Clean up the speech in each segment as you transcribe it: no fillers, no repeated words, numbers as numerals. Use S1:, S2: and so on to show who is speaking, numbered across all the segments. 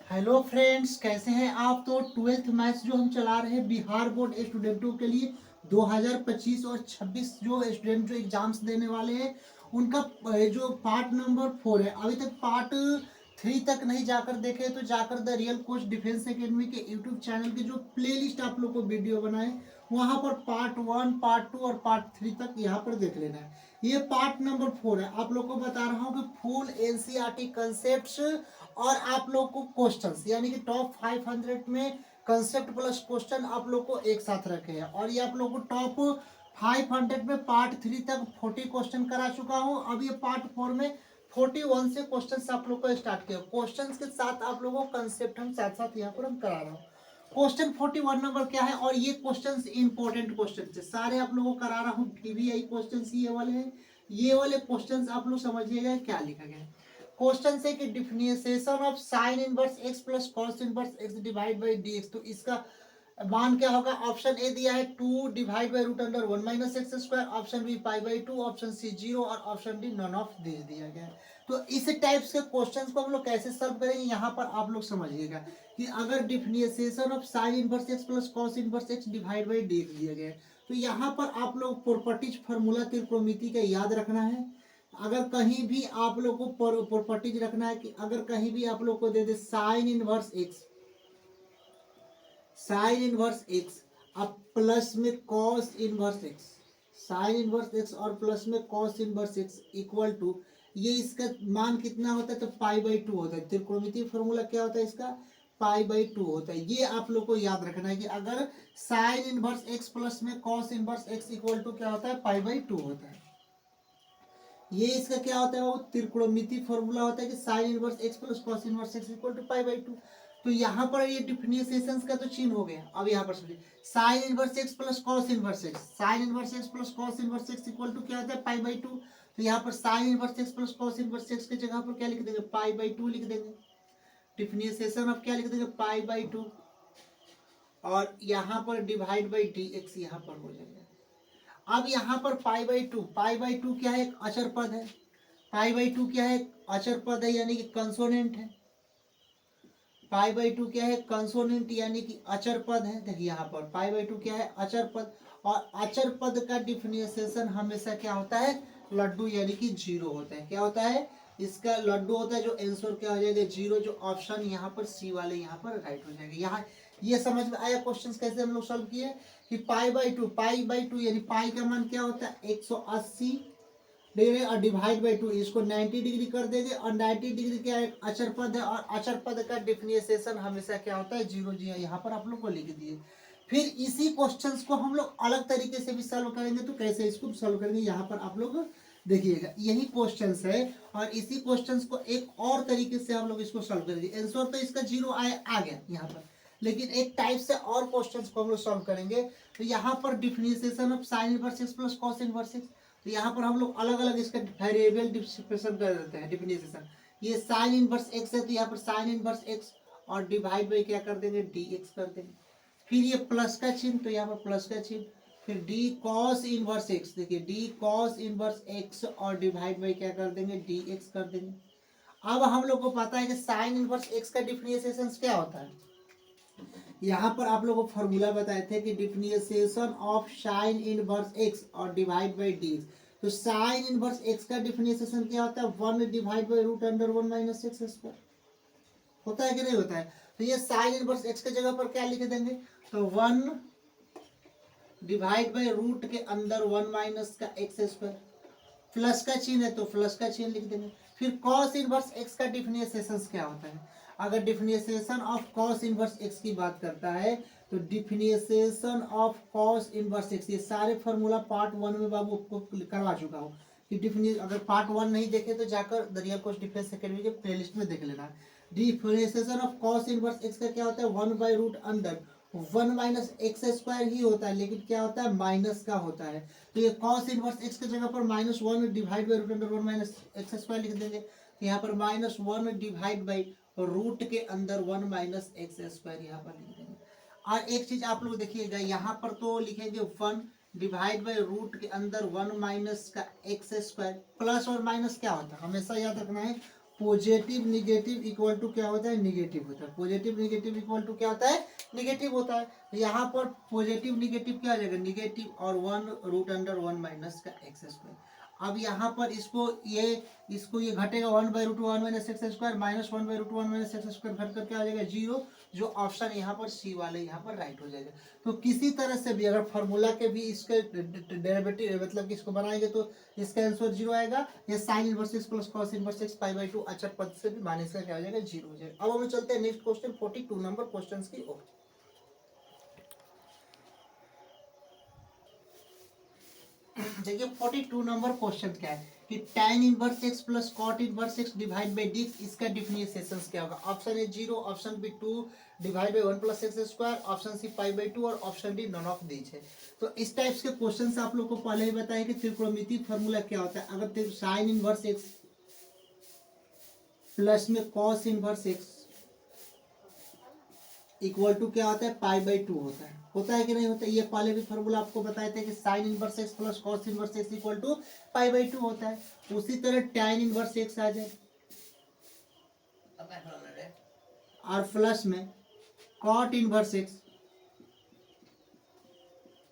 S1: Hello friends, कैसे हैं आप। तो ट्वेल्थ मैथ्स जो हम चला रहे हैं बिहार बोर्ड स्टूडेंटों के लिए 2025 और 26 जो स्टूडेंट जो एग्जाम्स देने वाले हैं उनका जो पार्ट नंबर 4 है। अभी तक पार्ट 3 तक नहीं जाकर देखे तो जाकर the real coach defence academy के यूट्यूब चैनल के जो प्लेलिस्ट आप लोग को वीडियो बनाए वहां पर पार्ट 1, पार्ट 2 और पार्ट 3 तक यहाँ पर देख लेना है। ये पार्ट नंबर 4 है। आप लोग को बता रहा हूँ कि फुल एनसीईआरटी कंसेप्ट्स और आप लोग को क्वेश्चंस यानी कि टॉप 500 में कंसेप्ट प्लस क्वेश्चन आप लोग को एक साथ रखे हैं। और ये आप लोग को टॉप 500 में पार्ट 3 तक 40 क्वेश्चन करा चुका हूँ। अब ये पार्ट 4 में 41 से क्वेश्चंस आप लोग को स्टार्ट किया। क्वेश्चंस के साथ आप लोगों को कंसेप्ट हम साथ साथ यहाँ पर हम करा रहा हूँ। क्वेश्चन 41 नंबर क्या है और ये क्वेश्चंस इंपॉर्टेंट क्वेश्चन है, सारे आप लोगों को करा रहा हूँ। टीवीआई क्वेश्चंस ये वाले हैं। ये वाले क्वेश्चंस आप लोग समझिएगा क्या लिखा गया है। क्वेश्चन से कि differentiation of sine inverse x plus cos inverse x divide by d x, तो इसका मान क्या होगा। ऑप्शन ए दिया है 2 divide by root under 1 minus x square, option B pi by 2, option C 0 और option D none of this दिया गया है। तो इस टाइप्स के क्वेश्चंस को हम लोग कैसे सॉल्व करेंगे यहाँ पर आप लोग समझिएगा कि अगर differentiation of sine inverse x plus cos inverse x divide by d x दिया गया है तो यहाँ पर आप लोग प्रॉपर्टीज फार्मूला त्रिकोणमिति का याद रखना है। अगर कहीं भी आप लोग को प्रॉपर्टीज रखना है कि अगर कहीं भी आप लोग को दे दे sine inverse x, sine inverse x अब प्लस में cos inverse x, sine inverse x और प्लस में cos inverse x equal to ये इसका मान कितना होता है तो पाई बाई 2 होता है। त्रिकोणमितीय फॉर्मूला क्या होता है इसका, पाई बाई 2 होता है। ये आप लोग को याद रखना है कि अगर साइन इनवर्स एक्स प्लस में cos inverse x equal to क्या होता है, पाई बाई 2 होता है। ये इसका क्या होता है, वो त्रिकोणमिति फॉर्मूला होता है कि sine inverse x plus cos inverse x equal to pi by 2। तो यहाँ पर ये डिफरेंशिएशन का तो चिन्ह हो गया। अब यहाँ पर समझिए sine inverse x plus cos inverse x, sine inverse x plus cos inverse x equal to क्या होता है, पाई बाई 2। तो यहाँ पर sine inverse x plus cos inverse x की जगह पर क्या लिख देंगे, पाई बाई 2 लिख देंगे। डिफरेंशिएशन ऑफ क्या लिख देंगे, पाई बाई 2 और यहाँ पर डिवाइड बाई डी एक्स यहाँ पर हो जाएगा। अब यहाँ पर पाई बाई 2, पाई बाई 2 क्या है, एक अचर पद है। पाई बाई 2 क्या है, अचर पद है यानी कि कंसोनेंट है। पाई बाई 2 क्या है, कंसोनेंट यानी कि अचर पद है। देखिए यहाँ पर पाई बाई 2 क्या है, अचर पद। और अचर पद का डिफरेंशिएशन हमेशा क्या होता है, लड्डू यानी कि 0 होता है। क्या होता है, इसका लड्डू होता है जो आंसर क्या हो जाएगा 0, जो ऑप्शन यहाँ पर सी वाले यहाँ पर राइट हो जाएगा। यहाँ ये समझ में आया क्वेश्चन कैसे हम लोग सॉल्व किए कि पाई बाई 2, पाई बाई 2 यानी पाई का मान क्या होता है 180 डिग्री और डिवाइड बाई 2 इसको 90 डिग्री कर देंगे। और 90 डिग्री क्या है, अचर पद है और अचर पद का डिफरेंशिएशन हमेशा क्या होता है 0। जी यहाँ पर आप लोग को लिख दिए। फिर इसी क्वेश्चंस को हम लोग अलग तरीके से भी सॉल्व करेंगे। तो कैसे इसको सॉल्व करेंगे यहाँ पर आप लोग देखिएगा, यही क्वेश्चंस है और इसी क्वेश्चंस को एक और तरीके से हम लोग इसको सॉल्व करेंगे। आंसर तो इसका 0 आ गया यहाँ पर, लेकिन एक टाइप से और क्वेश्चंस को हम लोग सॉल्व करेंगे। तो यहाँ पर differentiation of sine inverse x plus cos inverse x, तो यहाँ पर हम लोग अलग अलग इसका वेरिएबल डिफरेंशिएशन कर देते हैं डिफरेंशिएशन। ये साइन इनवर्स एक्स है तो यहाँ पर साइन इनवर्स एक्स और डिवाइड बाई क्या कर देंगे, डी एक्स कर देंगे। फिर ये प्लस का चिन्ह तो यहाँ पर प्लस का चिन्ह, फिर डी कॉस इनवर्स एक्स, देखिए डी कॉस इनवर्स एक्स और डिवाइड बाई क्या कर देंगे, डी एक्स कर देंगे। अब हम लोग को पता है कि साइन इनवर्स एक्स का डिफरेंशिएशन क्या होता है। यहाँ पर आप लोगों को फॉर्मूला बताए थे कि differentiation of sine inverse x और डिवाइड बाई डी। तो साइन इनवर्स एक्स का डिफरेंशिएशन क्या होता है, 1 divide by root under 1 minus x square. होता है कि नहीं होता है। तो ये साइन इनवर्स एक्स के जगह पर क्या लिख देंगे, तो 1 डिवाइड बाई रूट के अंदर 1 माइनस का एक्स स्क्वायर, प्लस का चिन्ह है तो प्लस का चिन्ह लिख देंगे। फिर कॉस इनवर्स एक्स का डिफरेंशिएशन क्या होता है, अगर differentiation of cos inverse x की बात करता है तो differentiation of cos inverse x, ये सारे फार्मूला पार्ट 1 में बाबू आपको करवा चुका हूँ कि डिफरेंस, अगर पार्ट 1 नहीं देखे तो जाकर दरिया कोच डिफेंस एकेडमी के प्लेलिस्ट में देख लेना। Differentiation of cos inverse x का क्या होता है, 1 by root under 1 minus x square ही होता है, लेकिन क्या होता है माइनस का होता है। तो ये कॉस इनवर्स एक्स की जगह पर -1 divide by root under 1 minus x square लिख देंगे। तो यहाँ पर -1 डिवाइड बाई रूट के अंदर 1 माइनस एक्स स्क्वायर यहाँ पर लिख देंगे। और एक चीज आप लोग देखिएगा, यहाँ पर तो लिखेंगे 1 डिवाइड बाई रूट के अंदर 1 माइनस का एक्स स्क्वायर। प्लस और माइनस क्या होता है, हमेशा याद रखना है पॉजिटिव निगेटिव इक्वल टू क्या होता है, निगेटिव होता है। पॉजिटिव निगेटिव इक्वल टू क्या होता है, निगेटिव होता है। तो यहाँ पर पॉजिटिव निगेटिव क्या आ जाएगा, निगेटिव और 1√(1 माइनस का एक्स स्क्वायर। अब यहाँ पर इसको ये घटेगा 1/√1 minus x square minus 1/√1 minus x square घट कर क्या आ जाएगा 0, जो ऑप्शन यहाँ पर सी वाले यहाँ पर राइट हो जाएगा। तो किसी तरह से भी अगर फार्मूला के भी इसके डेरिवेटिव मतलब कि इसको बनाएंगे तो इसका आंसर 0 आएगा। ये sine inverse x plus cos inverse x pi अचर पद से भी माइनस का क्या हो जाएगा 0 हो जाएगा। अब हम चलते हैं नेक्स्ट क्वेश्चन 42 नंबर क्वेश्चन की ओर। देखिए 42 नंबर क्वेश्चन क्या है कि tan inverse x plus cot inverse x divide by D, इसका डिफरेंशिएशन क्या होगा। Option A 0, option B 2 divide by 1 plus x square, option C pi और option D none of these है। तो इस टाइप्स के क्वेश्चन से आप लोग को पहले ही बताया कि त्रिकोणमितीय फार्मूला क्या होता है। अगर साइन इनवर्स x प्लस में cos inverse x equal to क्या होता है, पाई/2 होता है कि नहीं होता है। ये पहले भी फार्मूला आपको बताए थे कि sine inverse x plus cos inverse x equal to pi होता है। उसी तरह टैन इनवर्स एक्स आ जाए और प्लस में कॉट इनवर्स एक्स,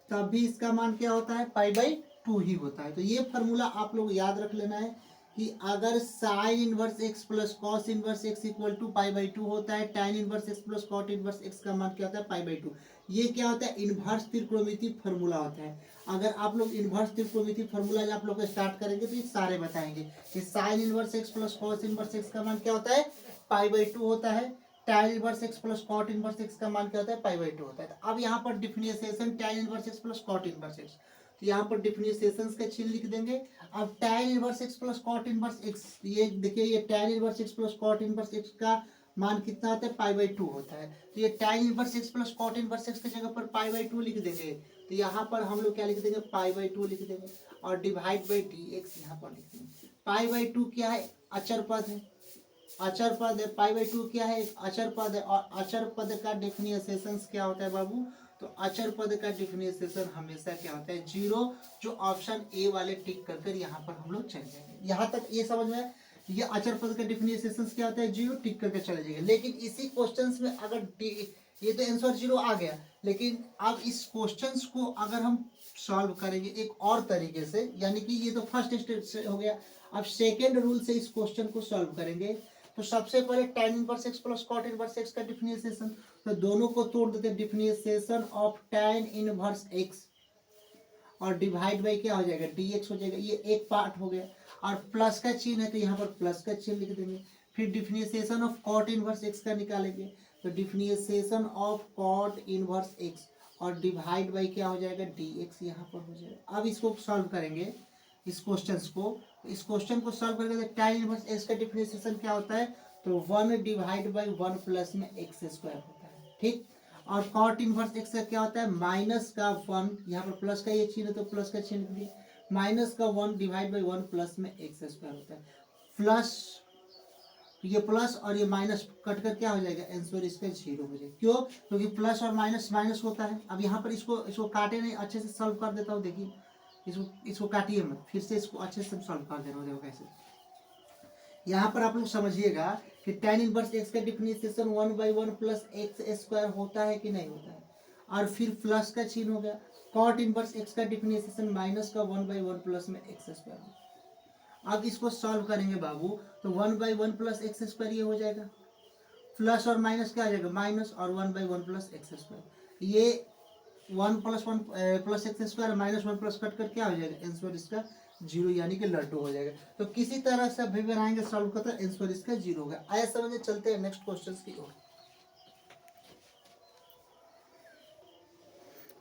S1: तब भी इसका मान क्या होता है, पाई/2 ही होता है। तो ये फार्मूला आप लोग याद रख लेना है कि अगर sine inverse x plus cos inverse x equal to pi होता है, tan inverse x plus cot inverse x का मान क्या होता है, पाई/2। ये क्या होता है, इनवर्स त्रिकोणमितीय फार्मूला होता है। अगर आप लोग इनवर्स त्रिकोणमितीय फार्मूला आप लोग स्टार्ट करेंगे तो ये सारे बताएंगे कि sine inverse x plus cos inverse x का मान क्या होता है, पाई/2 होता है। tan inverse x plus cot inverse x का मान क्या होता है, पाई/2 होता है। तो अब यहाँ पर differentiation tan inverse x plus cot inverse x, तो यहाँ पर डिफरेंशिएशन का चिन्ह लिख देंगे। अब tan inverse x plus cot inverse x, ये देखिए ये tan inverse x plus cot inverse x का मान कितना होता है, पाई/2 होता है। तो ये tan inverse x plus cot inverse x की जगह पर पाई/2 लिख देंगे। तो यहाँ पर हम लोग क्या लिख देंगे, पाई/2 लिख देंगे और डिवाइड बाई dx यहाँ पर लिख देंगे। पाई/2 क्या है, अचर पद है, अचर पद है। पाई/2 क्या है, एक अचर पद है। और अचर पद का डिफरेंशिएशन क्या होता है बाबू, तो अचर पद का डिफरेंशिएशन हमेशा क्या होता है, 0, जो ऑप्शन ए वाले टिक कर कर यहाँ पर हम लोग चल जाएंगे। यहाँ तक ये समझ में, ये अचर पद का डिफरेंशिएशन क्या होता है, 0 टिक करके चले जाएंगे। लेकिन इसी क्वेश्चन में अगर ये तो आंसर 0 आ गया, लेकिन अब इस क्वेश्चन को अगर हम सॉल्व करेंगे एक और तरीके से, यानी कि ये तो फर्स्ट स्टेप हो गया, अब सेकेंड रूल से इस क्वेश्चन को सॉल्व करेंगे। तो सबसे पहले tan inverse x plus cot inverse x का डिफरेंशिएशन, तो दोनों को तोड़ देते हैं। Differentiation of tan inverse x और डिवाइड बाई क्या हो जाएगा, dx हो जाएगा। ये एक पार्ट हो गया और प्लस का चिन्ह है तो यहाँ पर प्लस का चिन्ह लिख देंगे। फिर differentiation of cot inverse x का निकालेंगे, तो differentiation of cot inverse x और डिवाइड बाई क्या हो जाएगा, dx यहाँ पर हो जाएगा। अब इसको सॉल्व करेंगे इस क्वेश्चन को सॉल्व करके तो tan इनवर्स एक्स का डिफरेंशिएशन क्या होता है, तो 1 डिवाइड बाई 1 प्लस में एक्स स्क्वायर होता है, ठीक। और कॉट इनवर्स एक्स का क्या होता है, माइनस का 1, यहाँ पर प्लस का ये चिन्ह है तो प्लस का चिन्ह दिए, माइनस का 1 डिवाइड बाई 1 प्लस में एक्स स्क्वायर होता है। प्लस ये प्लस और ये माइनस कट कर क्या हो जाएगा, आंसर इसका 0 हो जाएगा। क्यों, क्योंकि प्लस और माइनस माइनस होता है। अब यहाँ पर इसको काटे नहीं, अच्छे से सॉल्व कर देता हूँ। देखिए इसको काटिए मत, फिर से इसको अच्छे से सॉल्व कर देना। देखो कैसे, यहाँ पर आप लोग समझिएगा कि tan इनवर्स एक्स का डिफरेंशिएशन 1/1 प्लस एक्स स्क्वायर होता है कि नहीं होता है, और फिर प्लस का चिन्ह हो गया। कॉट इनवर्स एक्स का डिफरेंशिएशन माइनस का 1/1 प्लस में एक्स स्क्वायर। अब इसको सॉल्व करेंगे बाबू, तो 1/1 प्लस एक्स स्क्वायर ये हो जाएगा, प्लस और माइनस क्या आ जाएगा, माइनस, और 1/1 प्लस एक्स स्क्वायर। ये 1 plus 1 plus x square minus 1 plus cut कर क्या हो जाएगा, आंसर इसका 0, यानी कि लड्डू हो जाएगा। तो किसी तरह से अभी बनाएंगे सॉल्व करते हैं, आंसर इसका 0 होगा। आया समझे, चलते हैं नेक्स्ट क्वेश्चन की ओर।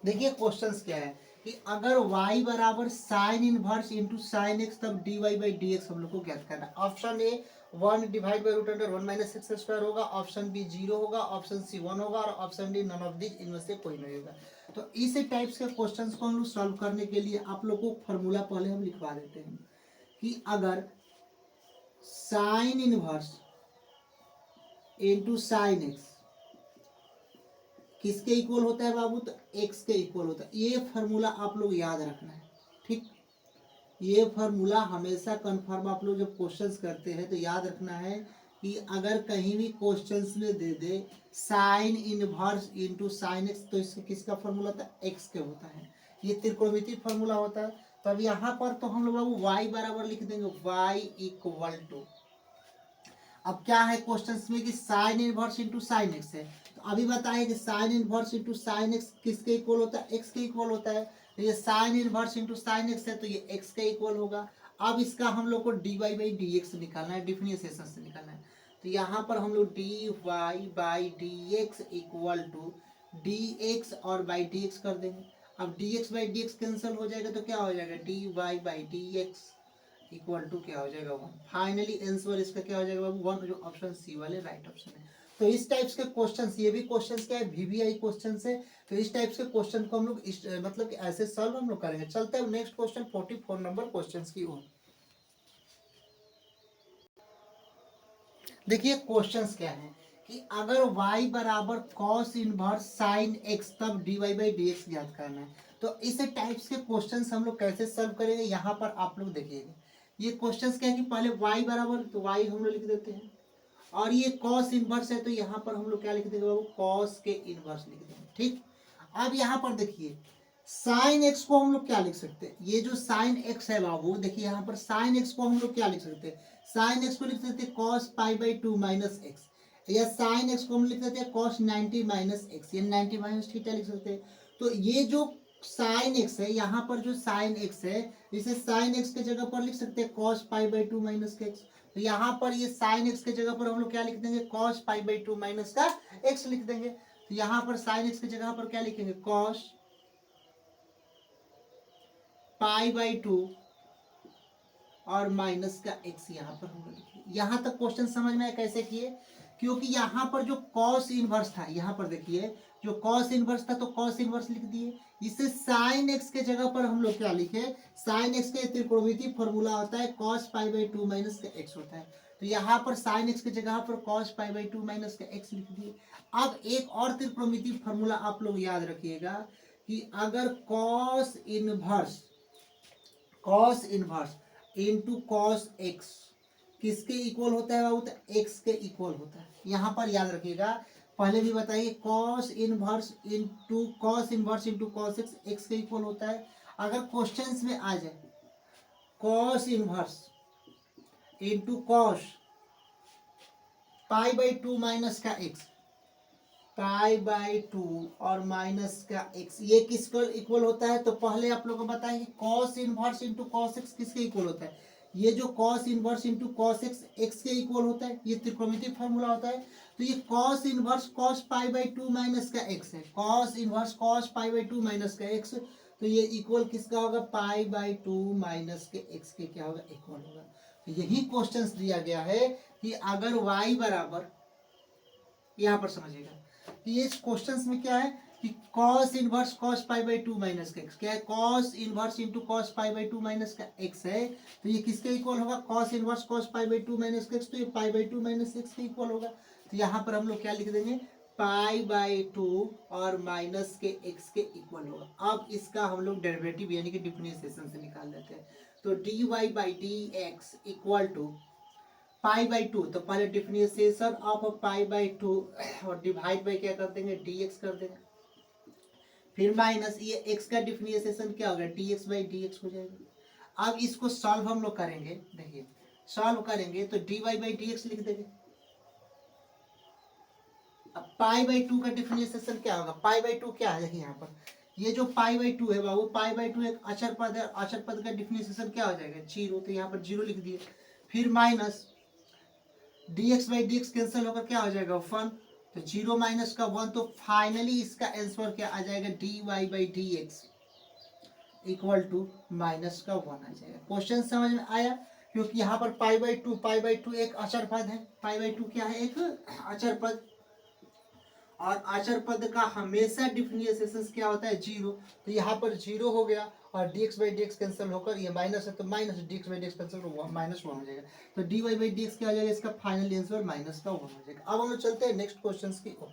S1: देखिए क्वेश्चंस क्या है कि अगर y बराबर sine inverse into sine x, तब dy बाई डी एक्स हम लोग को ज्ञात करना है। Option A 1 divide by √1 minus x square होगा, ऑप्शन बी 0 होगा, ऑप्शन सी 1 होगा और option D none of this, इनमें से कोई नहीं होगा। तो इस टाइप्स के क्वेश्चंस को हम लोग सॉल्व करने के लिए आप लोग को फॉर्मूला पहले हम लिखवा देते हैं कि अगर sine inverse into sine x किसके इक्वल होता है बाबू, तो एक्स के इक्वल होता है। ये फार्मूला आप लोग याद रखना है, ठीक। ये फार्मूला हमेशा कन्फर्म, आप लोग जब क्वेश्चंस करते हैं तो याद रखना है कि अगर कहीं भी क्वेश्चंस में दे दे sine inverse into sine x, तो इसका किसका फार्मूला होता है, एक्स के होता है, ये त्रिकोणमितीय फार्मूला होता है। तो अब यहाँ पर तो हम लोग वाई बराबर लिख देंगे, वाई इक्वल टू, अब क्या है क्वेश्चंस में कि sine inverse into sine x है, तो अभी बताइए कि sine inverse into sine x किसके इक्वल होता है, एक्स के इक्वल होता है। तो ये sine inverse into sine x है तो ये एक्स के इक्वल होगा। अब इसका हम लोग को d y by d x निकालना है, डिफरेंशिएशन से निकालना है। तो यहाँ पर हम लोग d y by d x equal to d x और बाई डी एक्स कर देंगे। अब d x by d x cancel हो जाएगा तो क्या हो जाएगा, d y by d x equal to क्या हो जाएगा, वन। फाइनली आंसर इसका क्या हो जाएगा बाबू, वन, जो ऑप्शन सी वाले राइट ऑप्शन है। तो इस टाइप्स के क्वेश्चंस, ये भी क्वेश्चंस क्या है, वीवीआई क्वेश्चंस है। तो इस टाइप्स के क्वेश्चन को हम लोग मतलब कि ऐसे सॉल्व हम लोग करेंगे। चलते हैं नेक्स्ट क्वेश्चन 44 नंबर क्वेश्चंस की ओर। देखिए क्वेश्चंस क्या है कि अगर y बराबर cos इनवर्स sin x तब dy बाई डी एक्स ज्ञात करना है। तो इस टाइप्स के क्वेश्चंस हम लोग कैसे सॉल्व करेंगे, यहाँ पर आप लोग देखिएगा। ये क्वेश्चंस क्या है कि पहले y बराबर, तो y हम लोग लिख देते हैं, और ये cos इनवर्स है तो यहाँ पर हम लोग क्या लिख देंगे बाबू, cos के इनवर्स लिख देंगे, ठीक। अब यहाँ पर देखिए साइन एक्स को हम लोग क्या लिख सकते हैं, ये जो साइन एक्स है बाबू, देखिए यहाँ पर साइन एक्स को हम लोग क्या लिख सकते हैं, साइन एक्स को लिख सकते हैं cos pi by to minus x, या साइन एक्स को हम लिख सकते हैं कॉस 90 माइनस एक्स, या 90 माइनस थीटा लिख सकते हैं। तो ये जो साइन एक्स है, यहाँ पर जो साइन एक्स है, इसे साइन एक्स के जगह पर लिख सकते हैं cos pi by to minus x. तो यहाँ पर ये साइन एक्स के जगह पर हम लोग क्या लिख देंगे, cos pi by to minus का एक्स लिख देंगे। तो यहाँ पर साइन एक्स की जगह पर क्या लिखेंगे, कॉस पाई बाई टू और माइनस का एक्स यहाँ पर हम लोग। यहाँ तक क्वेश्चन समझ में आया कैसे किए, क्योंकि यहाँ पर जो कॉस इनवर्स था, यहाँ पर देखिए जो कॉस इनवर्स था तो कॉस इनवर्स लिख दिए, इसे साइन एक्स के जगह पर हम लोग क्या लिखे, साइन एक्स का त्रिकोणमितीय फॉर्मूला होता है cos pi by to minus का एक्स होता है। तो यहाँ पर साइन एक्स की जगह पर cos pi by to minus का एक्स लिख दिए। अब एक और त्रिकोणमितीय फॉर्मूला आप लोग याद रखिएगा कि अगर cos inverse into cos x किसके इक्वल होता है बाबू, तो एक्स के इक्वल होता है। यहाँ पर याद रखिएगा, पहले भी बताइए cos inverse into cos x x के इक्वल होता है। अगर क्वेश्चंस में आ जाए cos inverse into cos pi by to minus का एक्स, पाई बाई टू और माइनस का एक्स, ये किसको इक्वल होता है, तो पहले आप लोगों को बताएंगे cos inverse into cos x किसके इक्वल होता है, ये जो cos inverse into cos x x के इक्वल होता है, ये त्रिकोणमितीय फार्मूला होता है। तो ये cos inverse cos pi by to minus का एक्स है, cos inverse cos pi by to minus का एक्स, तो ये इक्वल किसका होगा, पाई बाई टू माइनस के एक्स के क्या होगा, इक्वल होगा। तो यही क्वेश्चन दिया गया है कि अगर y बराबर, यहाँ पर समझिएगा कि ये क्वेश्चंस में क्या है कि cos inverse cos pi by to minus का एक्स, क्या है cos inverse into cos pi by to minus का एक्स है, तो ये किसके इक्वल होगा, cos inverse cos pi by to minus का एक्स, तो ये पाई बाई टू माइनस एक्स के इक्वल होगा। तो यहाँ पर हम लोग क्या लिख देंगे, पाई बाई टू और माइनस के एक्स के इक्वल होगा। अब इसका हम लोग डेरिवेटिव यानी कि डिफरेंशिएशन से निकाल देते हैं। तो d y by d x equal to pi by two, तो पहले differentiation of pi by two और डिवाइड बाई क्या कर देंगे, डी एक्स कर देंगे, फिर माइनस ये एक्स का डिफरेंशिएशन क्या होगा, D x by d x हो जाएगा। अब इसको सॉल्व हम लोग करेंगे, देखिए सॉल्व करेंगे तो d y by d x लिख देंगे। अब पाई बाई टू का डिफरेंशिएशन क्या होगा, पाई बाई टू क्या है, देखिए यहाँ पर ये जो पाई बाई टू है बाबू, पाई बाई टू एक अचर पद है, अचर पद का डिफरेंशिएशन क्या हो जाएगा, जीरो, तो यहाँ पर जीरो लिख दिए, फिर minus d x by d x cancel होकर क्या हो जाएगा, वन, तो जीरो माइनस का वन, तो फाइनली इसका आंसर क्या आ जाएगा, d y by d x equal to minus का वन आ जाएगा। क्वेश्चन समझ में आया, क्योंकि यहाँ पर पाई बाई टू एक अचर पद है, पाई बाई टू क्या है, एक अचर पद, और अचर पद का हमेशा डिफरेंशिएशन क्या होता है, जीरो, तो यहाँ पर जीरो हो गया और dx by d x cancel होकर ये माइनस है, तो minus dx by d x cancel minus one हो जाएगा, तो dy बाई डी एक्स क्या हो जाएगा, इसका फाइनल आंसर माइनस का वन हो जाएगा। अब हम लोग चलते हैं नेक्स्ट क्वेश्चन की ओर।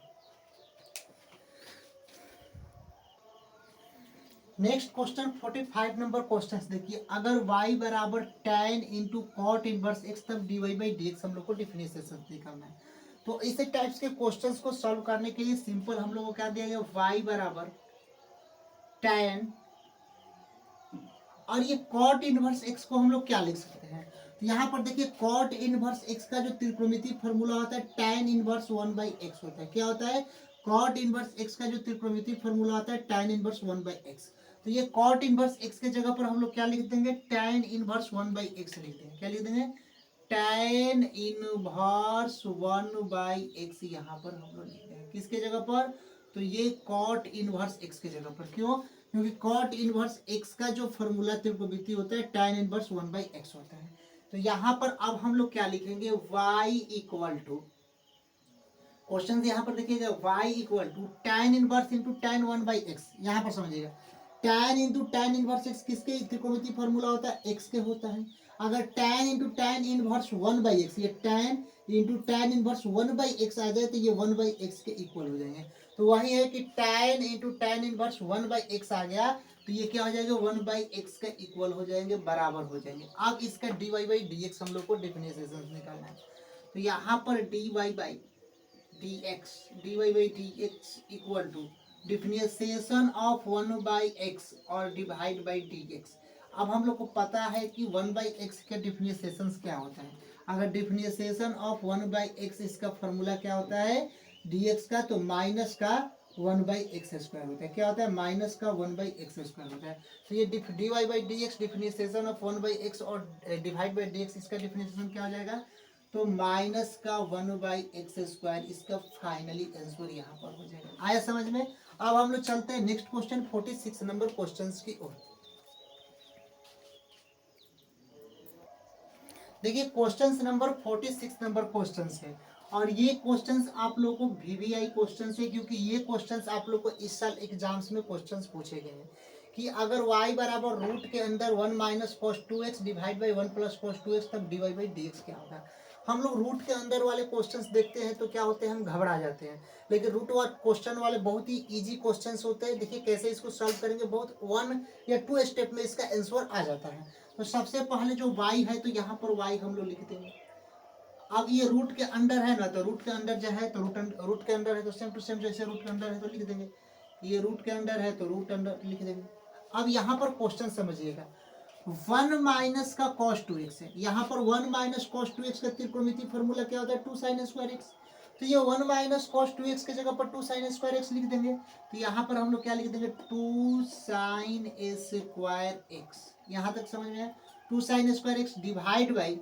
S1: नेक्स्ट क्वेश्चन 45 नंबर क्वेश्चन देखिए, अगर y बराबर tan into cot inverse x तब dy बाई डी एक्स हम लोग को डिफरेंशिएशन निकालना है। तो इस टाइप्स के क्वेश्चंस को सॉल्व करने के लिए सिंपल हम लोग को क्या दिया गया, y बराबर tan, और ये कॉट इनवर्स x को हम लोग क्या लिख सकते हैं, तो यहाँ पर देखिए कॉट इनवर्स x का जो त्रिकोणमितीय फॉर्मूला होता है tan इनवर्स 1/x होता है। क्या होता है, कॉट इनवर्स x का जो त्रिकोणमितीय फॉर्मूला होता है tan इनवर्स 1/x। तो ये कॉट इनवर्स x के जगह पर हम लोग क्या लिख देंगे, tan इनवर्स 1/x लिख देंगे। क्या लिख देंगे, tan इनवर्स 1/x यहाँ पर हम लोग लिख देंगे। किसके जगह पर, तो ये कॉट इनवर्स x के जगह पर। क्यों, क्योंकि कॉट इनवर्स x का जो फॉर्मूला त्रिकोणमितीय होता है tan इनवर्स 1/x होता है। तो यहाँ पर अब हम लोग क्या लिखेंगे, y इक्वल टू, क्वेश्चन यहाँ पर देखिएगा y equal to tan inverse into tan 1/x। यहाँ पर समझिएगा tan into tan inverse x किसके त्रिकोणमितीय फॉर्मूला होता है, x के होता है। अगर tan into tan inverse 1/x, ये tan into tan inverse 1/x आ जाए तो ये 1/x के इक्वल हो जाएंगे। तो वही है कि tan into tan inverse 1/x आ गया तो ये क्या हो जाएगा, 1/x का इक्वल हो जाएंगे, बराबर हो जाएंगे। अब इसका dy बाई डी एक्स हम लोग को डिफरेंशिएशन निकालना है। तो यहाँ पर dy by dy by d x equal to differentiation of 1/x और डिवाइड बाई डी एक्स। अब हम लोग को पता है कि 1/x के डिफरेंशिएशन क्या होता है। अगर डिफरेंशिएशन ऑफ 1/x इसका फॉर्मूला क्या होता है dx का, तो माइनस का 1/x² होता है। क्या होता है, माइनस का 1/x² होता है। तो ये dy by d x differentiation of 1/x और डिवाइड बाई डी एक्स, इसका डिफरेंशिएशन क्या हो जाएगा, तो माइनस का 1/x²। इसका फाइनली आंसर यहाँ पर हो जाएगा। आया समझ में। अब हम लोग चलते हैं नेक्स्ट क्वेश्चन 46 नंबर क्वेश्चन की ओर। देखिए क्वेश्चन नंबर 46 नंबर क्वेश्चन है, और ये क्वेश्चंस आप लोगों को वीवीआई क्वेश्चंस है, क्योंकि ये क्वेश्चंस आप लोग को इस साल एग्जाम्स में क्वेश्चंस पूछे गए हैं कि अगर y बराबर रूट के अंदर 1 माइनस cos 2x divide by 1 plus cos 2x तब d y by d x क्या होगा। हम लोग रूट के अंदर वाले क्वेश्चंस देखते हैं तो क्या होते हैं, हम घबरा जाते हैं, लेकिन रूट वाले क्वेश्चन वाले बहुत ही इजी क्वेश्चंस होते हैं। देखिए कैसे इसको सॉल्व करेंगे, बहुत 1 या 2 स्टेप में इसका आंसर आ जाता है। तो सबसे पहले जो y है तो यहाँ पर y हम लोग लिख देंगे। अब ये रूट के अंदर है ना, तो रूट के अंदर जो है तो रूट के अंदर है तो सेम टू सेम जैसे रूट के अंदर है तो लिख देंगे। ये रूट के अंदर है तो रूट अंदर लिख देंगे। अब यहाँ पर क्वेश्चन समझिएगा, 1 माइनस का cos 2x है। यहाँ पर 1 माइनस cos 2x का त्रिकोणमितीय फॉर्मूला क्या होता है, 2 sin स्क्वायर x। तो ये 1 माइनस cos 2x के जगह पर 2 sin स्क्वायर x लिख देंगे। तो यहाँ पर हम लोग क्या लिख देंगे, 2 sin स्क्वायर x। यहाँ तक समझ में आया, 2 sin square x divide by,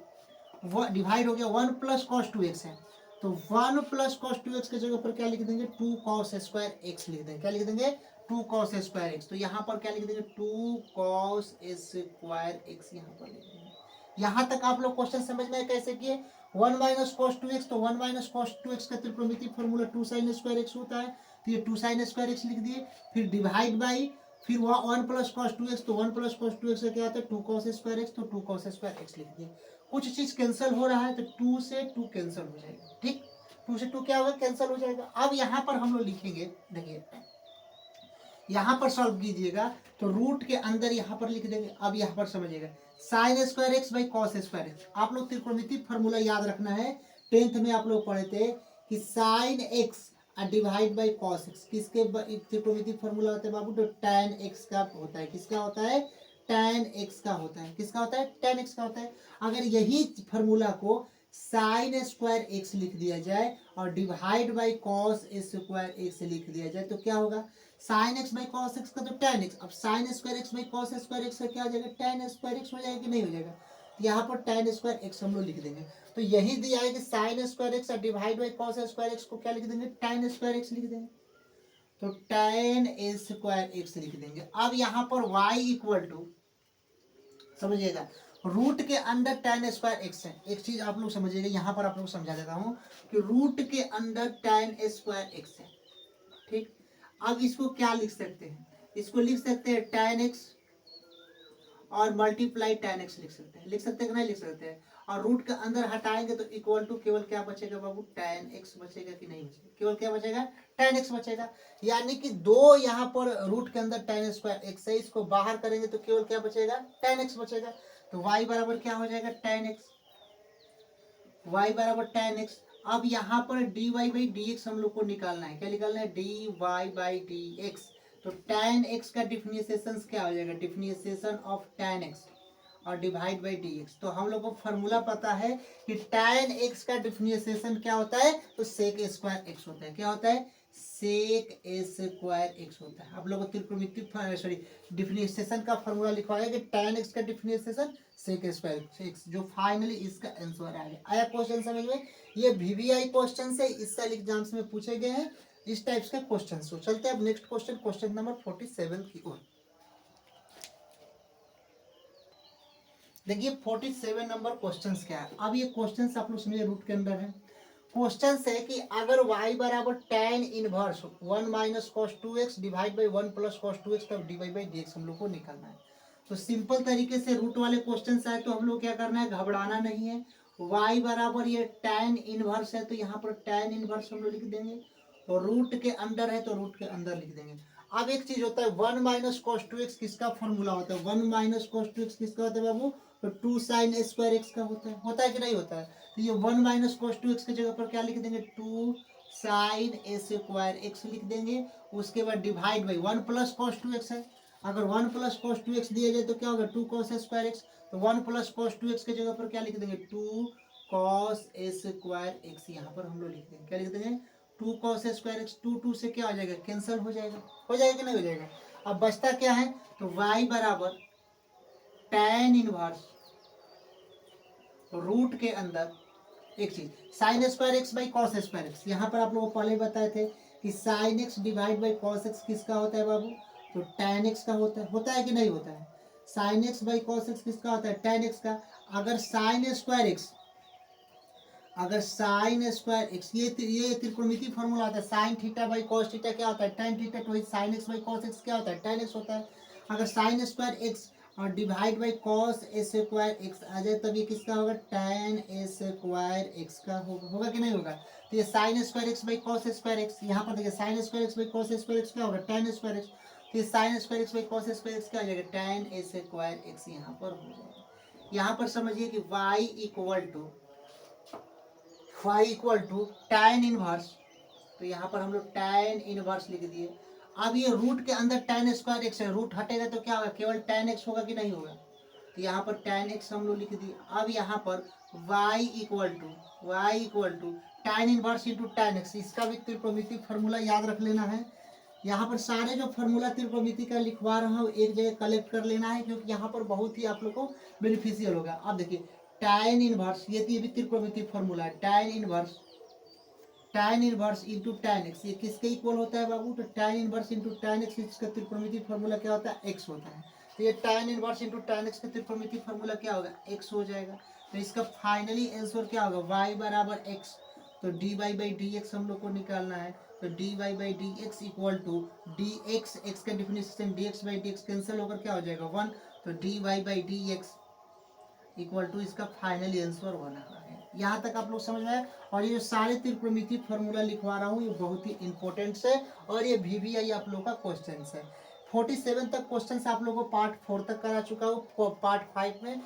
S1: divide हो गया 1 प्लस कॉस 2x है, तो 1 प्लस कॉस 2x के जगह पर क्या लिख देंगे, 2 कॉस स्क्वायर x लिख देंगे। क्या लिख देंगे, 2 कॉस स्क्वायर x। तो यहाँ पर क्या लिख देंगे, 2 कॉस स्क्वायर x यहाँ पर लिख देंगे। यहाँ तक आप लोग क्वेश्चन समझ में कैसे किए। 1 माइनस कॉस 2x, तो 1 माइनस कॉस 2x का त्रिकोणमितीय फॉर्मूला 2 साइन स्क्वायर x होता है। तो ये 2 साइन स्क्वायर x लिख दिए, फिर डिवाइड बाई, फिर वहाँ 1 प्लस कॉस 2x, तो 1 प्लस कॉस 2x का क्या आता है, 2 कॉस स्क्वायर x, तो 2 कॉस स्क्वायर x लिख दिए। कुछ चीज कैंसिल हो रहा है तो 2 से 2 कैंसिल हो जाएगा। ठीक, 2 से 2 क्या होगा, कैंसिल हो जाएगा। अब यहाँ पर हम लोग लिखेंगे, देखिए यहाँ पर सॉल्व कीजिएगा तो रूट के अंदर यहाँ पर लिख देंगे। अब यहाँ पर समझिएगा, sign square x by cos square x. आप लोग त्रिकोणमितीय फॉर्मूला याद रखना है, 10th में आप लोग पढ़े थे कि sine x divide by cos x किसके त्रिकोणमितीय फॉर्मूला होता है बाबू, तो tan एक्स का होता है। किसका होता है, tan एक्स का होता है। किसका होता है, tan एक्स का होता है। अगर यही फॉर्मूला को साइन स्क्वायर एक्स लिख दिया जाए और divide by cos square x लिख दिया जाए तो क्या होगा, sign x by cos x का तो tan एक्स। अब sign square x by cos square x का क्या हो जाएगा, tan स्क्वायर एक्स हो जाएगा कि नहीं हो जाएगा। यहाँ पर tan स्क्वायर एक्स हम लोग लिख देंगे। तो यही दिया है कि sign square x divide by cos square x को क्या लिख देंगे, tan स्क्वायर एक्स लिख देंगे। तो tan स्क्वायर एक्स लिख देंगे। अब यहाँ पर y इक्वल टू, समझिएगा रूट के अंदर tan स्क्वायर एक्स है। एक चीज आप लोग समझिएगा, यहाँ पर आप लोग समझा देता हूँ कि रूट के अंदर tan स्क्वायर एक्स है। ठीक, अब इसको क्या लिख सकते हैं, इसको लिख सकते हैं tan x और मल्टीप्लाई tan x लिख सकते हैं। लिख सकते हैं कि नहीं लिख सकते हैं। और रूट के अंदर हटाएंगे तो इक्वल टू केवल क्या बचेगा बाबू, tan x बचेगा कि नहीं बचेगा, केवल क्या बचेगा, tan x बचेगा। यानी कि दो यहाँ पर रूट के अंदर tan स्क्वायर x है, इसको बाहर करेंगे तो केवल क्या बचेगा, tan x बचेगा। तो y बराबर क्या हो जाएगा, tan x, y बराबर tan x। अब यहाँ पर dy बाई dx हम लोग को निकालना है, क्या निकालना है, dy बाई dx। तो tan x का डिफरेंशिएशन क्या हो जाएगा, डिफरेंशिएशन ऑफ tan x और डिवाइड बाई dx। तो हम लोग को फॉर्मूला पता है कि tan x का डिफरेंशिएशन क्या होता है, तो sec स्क्वायर x होता है, क्या होता है, sec स्क्वायर x होता है। आप लोगों को त्रिकोणमितीय सॉरी डिफरेंशिएशन का फॉर्मूला लिखवाया कि tan x का डिफरेंशिएशन sec स्क्वायर x, जो फाइनली इसका आंसर आ गया। आया क्वेश्चन समझ में, ये VVI क्वेश्चन से इस साल एग्जाम्स में पूछे गए हैं इस टाइप्स का क्वेश्चन। तो चलते हैं अब नेक्स्ट क्वेश्चन, क्वेश्चन नंबर 47 की ओर। देखिए 47 नंबर क्वेश्चन क्या है। अब ये क्वेश्चन आप लोग समझिए, रूट के अंदर है। क्वेश्चन है कि अगर y बराबर tan इनवर्स 1 माइनस cos 2x divide by 1 plus cos 2x तब dy बाई dx हम लोग को निकालना है। तो सिंपल तरीके से रूट वाले क्वेश्चन आए तो हम लोग क्या करना है, घबराना नहीं है। y बराबर ये tan इनवर्स है तो यहाँ पर tan इनवर्स हम लोग लिख देंगे, और रूट के अंदर है तो रूट के अंदर लिख देंगे। अब एक चीज होता है, 1 माइनस कॉस 2x किसका फॉर्मूला होता है, 1 माइनस कॉस 2x किसका होता है बाबू, तो 2 साइन स्क्वायर एक्स का होता है कि नहीं होता है। तो ये 1 माइनस कॉस 2x की जगह पर क्या लिख देंगे, 2 साइन स्क्वायर एक्स लिख देंगे। उसके बाद divide by 1 plus cos 2x है, अगर 1 प्लस कॉस 2x दिया जाए तो क्या होगा, 2 कॉस स्क्वायर एक्स। तो 1 प्लस कॉस 2x की जगह पर क्या लिख देंगे, 2 कॉस स्क्वायर एक्स, यहाँ पर हम लोग लिख देंगे, क्या लिख देंगे, 2 कॉस स्क्वायर एक्स। 2 से क्या हो जाएगा, कैंसिल हो जाएगा, कि नहीं हो जाएगा। अब बचता क्या है, तो y बराबर tan इनवर्स रूट के अंदर एक चीज sign square x by cos square x. यहाँ पर आप लोगों को पहले बताए थे कि sine x divide by cos x किसका होता है बाबू, तो tan एक्स का होता है कि नहीं होता है। Sign x by cos x किसका होता है, tan एक्स का। अगर साइन स्क्वायर एक्स, ये त्रिकोणमितीय फॉर्मूला होता है, sine theta by cos theta क्या होता है, tan थीटा, तो sine x by cos x क्या होता है, tan एक्स होता है। अगर साइन स्क्वायर एक्स और divide by cos square x आ जाए तब ये किसका होगा, tan स्क्वायर एक्स का होगा कि नहीं होगा। तो ये sign square x by cos square x, यहाँ पर देखिए sign square x by cos square x क्या होगा, tan स्क्वायर एक्स। तो ये sign square x by cos square x क्या हो जाएगा, tan स्क्वायर एक्स यहाँ पर हो जाएगा। यहाँ पर समझिए कि y equal to tan inverse, तो यहाँ पर हम लोग tan इनवर्स लिख दिए। अब ये रूट के अंदर tan स्क्वायर एक्स है, रूट हटेगा तो क्या होगा, केवल tan x होगा कि नहीं होगा। तो यहाँ पर tan x हम लोग लिख दिए। अब यहाँ पर y equal to tan inverse into tan x, इसका भी त्रिकोणमितीय फॉर्मूला याद रख लेना है। यहाँ पर सारे जो फॉर्मूला त्रिकोणमिति का लिखवा रहा हूँ एक जगह कलेक्ट कर लेना है, क्योंकि यहाँ पर बहुत ही आप लोग को बेनिफिशियल होगा। अब देखिए tan इनवर्स, ये भी त्रिकोणमिति फॉर्मूला है, tan inverse into tan x, ये किसके इक्वल होता है बाबू, तो tan inverse into tan x, इसका त्रिकोणमिति फॉर्मूला क्या होता है, x होता है। तो ये tan inverse into tan x का त्रिकोणमिति फॉर्मूला क्या होगा, x हो जाएगा। तो इसका फाइनली आंसर क्या होगा, y बराबर x, तो dy बाई dx हम लोग को निकालना है। तो dy by dx equal to dx, x का differentiation dx by dx cancel होकर क्या हो जाएगा 1, तो dy by dx equal to इसका फाइनल आंसर बना है। यहाँ तक आप लोग समझ में आए। और ये जो सारे त्रिकोणमितीय फॉर्मूला लिखवा रहा हूँ ये बहुत ही इंपॉर्टेंट है, और ये VVI आप लोग का क्वेश्चन है। 47 तक क्वेश्चन आप लोगों को पार्ट 4 तक करा चुका हूँ। पार्ट 5 में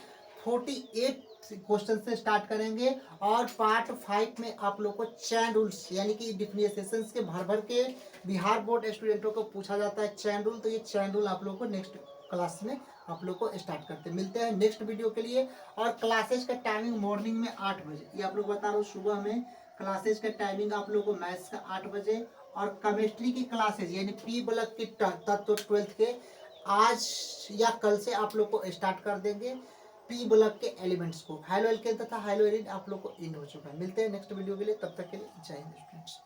S1: 48 क्वेश्चन से स्टार्ट करेंगे, और पार्ट 5 में आप लोग को चैन रूल्स यानी कि डिफरेंशिएशन के भर भर के बिहार बोर्ड स्टूडेंटों को पूछा जाता है चैन रूल। तो ये चैन रूल आप लोग को नेक्स्ट क्लास में आप लोग को स्टार्ट करते हैं। मिलते हैं नेक्स्ट वीडियो के लिए। और क्लासेस का टाइमिंग मॉर्निंग में 8 बजे, ये आप लोग बता रहा हूँ। सुबह में क्लासेस का टाइमिंग आप लोग को मैथ्स का 8 बजे, और केमिस्ट्री की क्लासेस यानी पी ब्लॉक की तत्व 12th के आज या कल से आप लोग को स्टार्ट कर देंगे। पी ब्लॉक के एलिमेंट्स को हाइलो एल्केन तथा हाइलो एरिन आप लोग को इन हो चुका है। मिलते हैं नेक्स्ट वीडियो के लिए, तब तक के लिए जय हिंद स्टूडेंट्स।